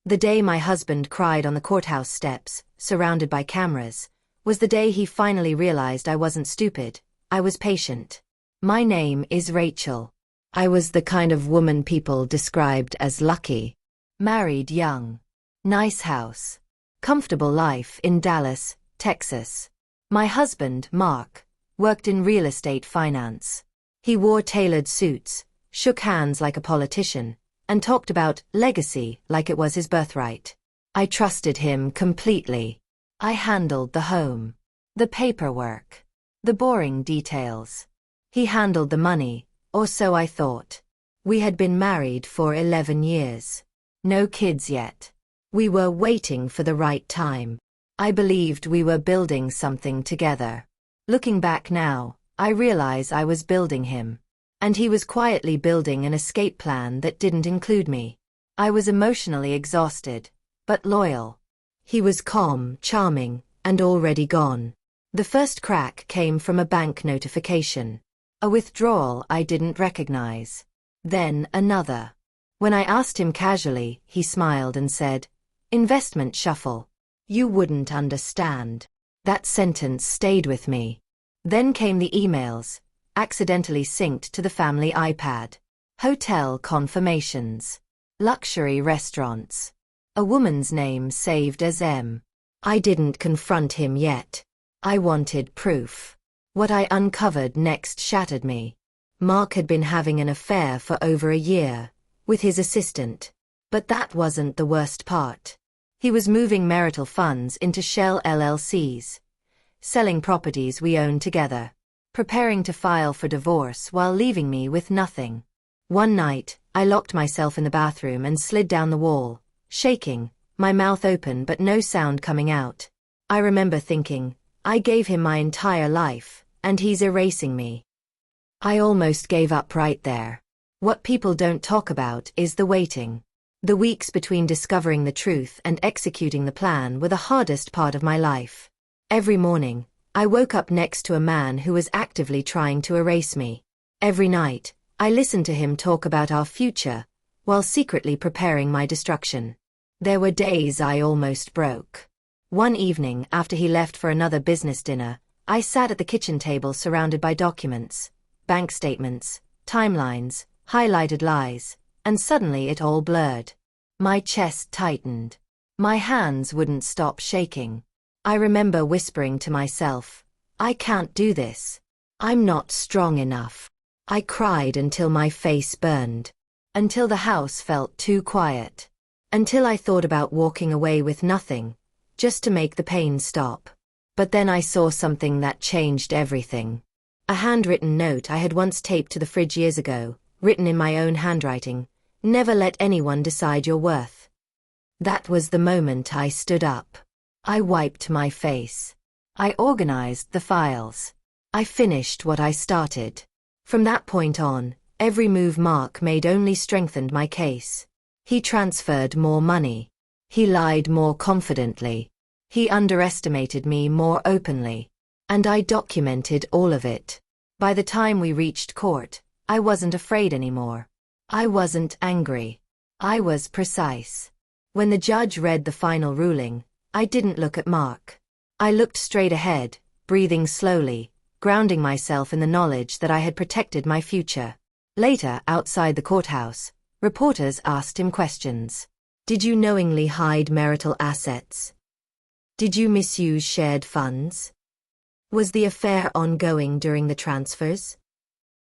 The day my husband cried on the courthouse steps, surrounded by cameras, was the day he finally realized I wasn't stupid, I was patient. My name is Rachel. I was the kind of woman people described as lucky. Married young. Nice house. Comfortable life in Dallas, Texas. My husband, Mark, worked in real estate finance. He wore tailored suits, shook hands like a politician, and talked about legacy like it was his birthright. I trusted him completely. I handled the home, the paperwork, the boring details. He handled the money, or so I thought. We had been married for 11 years. No kids yet. We were waiting for the right time. I believed we were building something together. Looking back now, I realize I was building him. And he was quietly building an escape plan that didn't include me. I was emotionally exhausted, but loyal. He was calm, charming, and already gone. The first crack came from a bank notification. A withdrawal I didn't recognize. Then another. When I asked him casually, he smiled and said, "Investment shuffle. You wouldn't understand." That sentence stayed with me. Then came the emails, accidentally synced to the family iPad. Hotel confirmations. Luxury restaurants. A woman's name saved as M. I didn't confront him yet. I wanted proof. What I uncovered next shattered me. Mark had been having an affair for over a year, with his assistant. But that wasn't the worst part. He was moving marital funds into shell LLCs, selling properties we owned together, preparing to file for divorce while leaving me with nothing. One night, I locked myself in the bathroom and slid down the wall, shaking, my mouth open but no sound coming out. I remember thinking, I gave him my entire life, and he's erasing me. I almost gave up right there. What people don't talk about is the waiting. The weeks between discovering the truth and executing the plan were the hardest part of my life. Every morning, I woke up next to a man who was actively trying to erase me. Every night, I listened to him talk about our future, while secretly preparing my destruction. There were days I almost broke. One evening after he left for another business dinner, I sat at the kitchen table surrounded by documents, bank statements, timelines, highlighted lies, and suddenly it all blurred. My chest tightened. My hands wouldn't stop shaking. I remember whispering to myself, I can't do this. I'm not strong enough. I cried until my face burned. Until the house felt too quiet. Until I thought about walking away with nothing, just to make the pain stop. But then I saw something that changed everything. A handwritten note I had once taped to the fridge years ago, written in my own handwriting, "Never let anyone decide your worth." That was the moment I stood up. I wiped my face. I organized the files. I finished what I started. From that point on, every move Mark made only strengthened my case. He transferred more money. He lied more confidently. He underestimated me more openly. And I documented all of it. By the time we reached court, I wasn't afraid anymore. I wasn't angry. I was precise. When the judge read the final ruling, I didn't look at Mark. I looked straight ahead, breathing slowly, grounding myself in the knowledge that I had protected my future. Later, outside the courthouse, reporters asked him questions. Did you knowingly hide marital assets? Did you misuse shared funds? Was the affair ongoing during the transfers?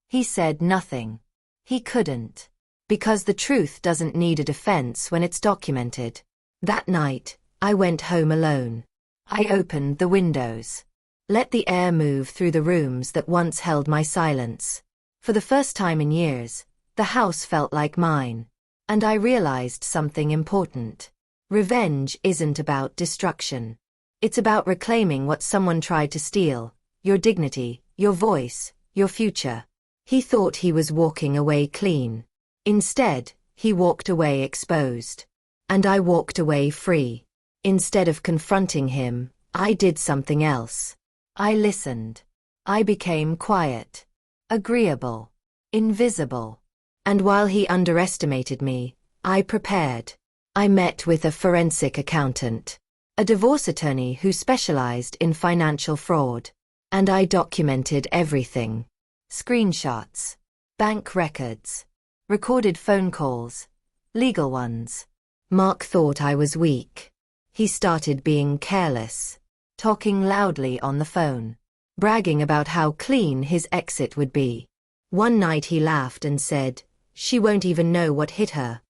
He said nothing. He couldn't. Because the truth doesn't need a defense when it's documented. That night, I went home alone. I opened the windows. Let the air move through the rooms that once held my silence. For the first time in years, the house felt like mine. And I realized something important. Revenge isn't about destruction. It's about reclaiming what someone tried to steal, your dignity, your voice, your future. He thought he was walking away clean. Instead, he walked away exposed. And I walked away free. Instead of confronting him, I did something else. I listened. I became quiet, agreeable, invisible. And while he underestimated me, I prepared. I met with a forensic accountant, a divorce attorney who specialized in financial fraud, and I documented everything. Screenshots, bank records, recorded phone calls, legal ones. Mark thought I was weak. He started being careless, talking loudly on the phone, bragging about how clean his exit would be. One night he laughed and said, "She won't even know what hit her."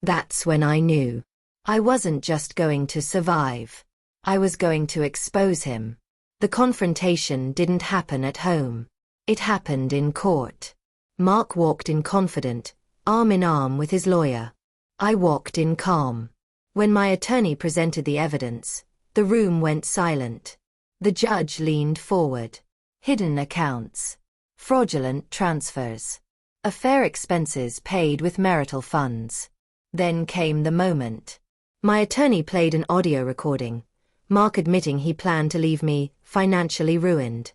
That's when I knew. I wasn't just going to survive. I was going to expose him. The confrontation didn't happen at home. It happened in court. Mark walked in confident, arm in arm with his lawyer. I walked in calm. When my attorney presented the evidence, the room went silent. The judge leaned forward. Hidden accounts. Fraudulent transfers. Affair expenses paid with marital funds. Then came the moment. My attorney played an audio recording, Mark admitting he planned to leave me financially ruined.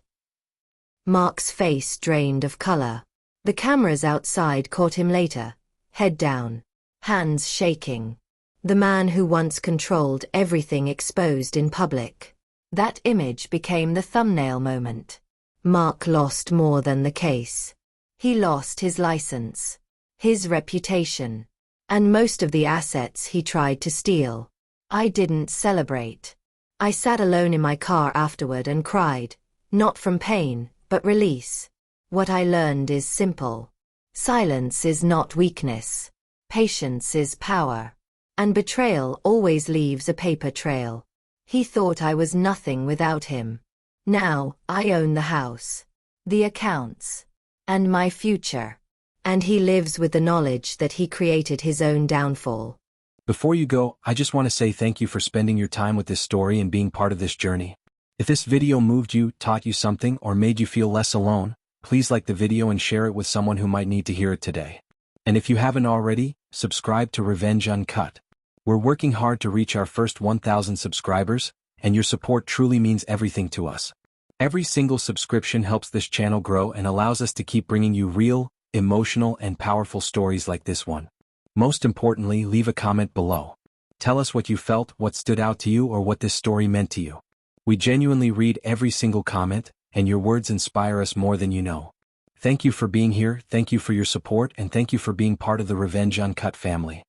Mark's face drained of color. The cameras outside caught him later, head down, hands shaking. The man who once controlled everything exposed in public. That image became the thumbnail moment. Mark lost more than the case. He lost his license, his reputation, and most of the assets he tried to steal. I didn't celebrate. I sat alone in my car afterward and cried, not from pain, but release. What I learned is simple. Silence is not weakness. Patience is power. And betrayal always leaves a paper trail. He thought I was nothing without him. Now, I own the house, the accounts, and my future. And he lives with the knowledge that he created his own downfall. Before you go, I just want to say thank you for spending your time with this story and being part of this journey. If this video moved you, taught you something, or made you feel less alone, please like the video and share it with someone who might need to hear it today. And if you haven't already, subscribe to Revenge Uncut. We're working hard to reach our first 1,000 subscribers, and your support truly means everything to us. Every single subscription helps this channel grow and allows us to keep bringing you real, emotional, and powerful stories like this one. Most importantly, leave a comment below. Tell us what you felt, what stood out to you, or what this story meant to you. We genuinely read every single comment, and your words inspire us more than you know. Thank you for being here, thank you for your support, and thank you for being part of the Revenge Uncut family.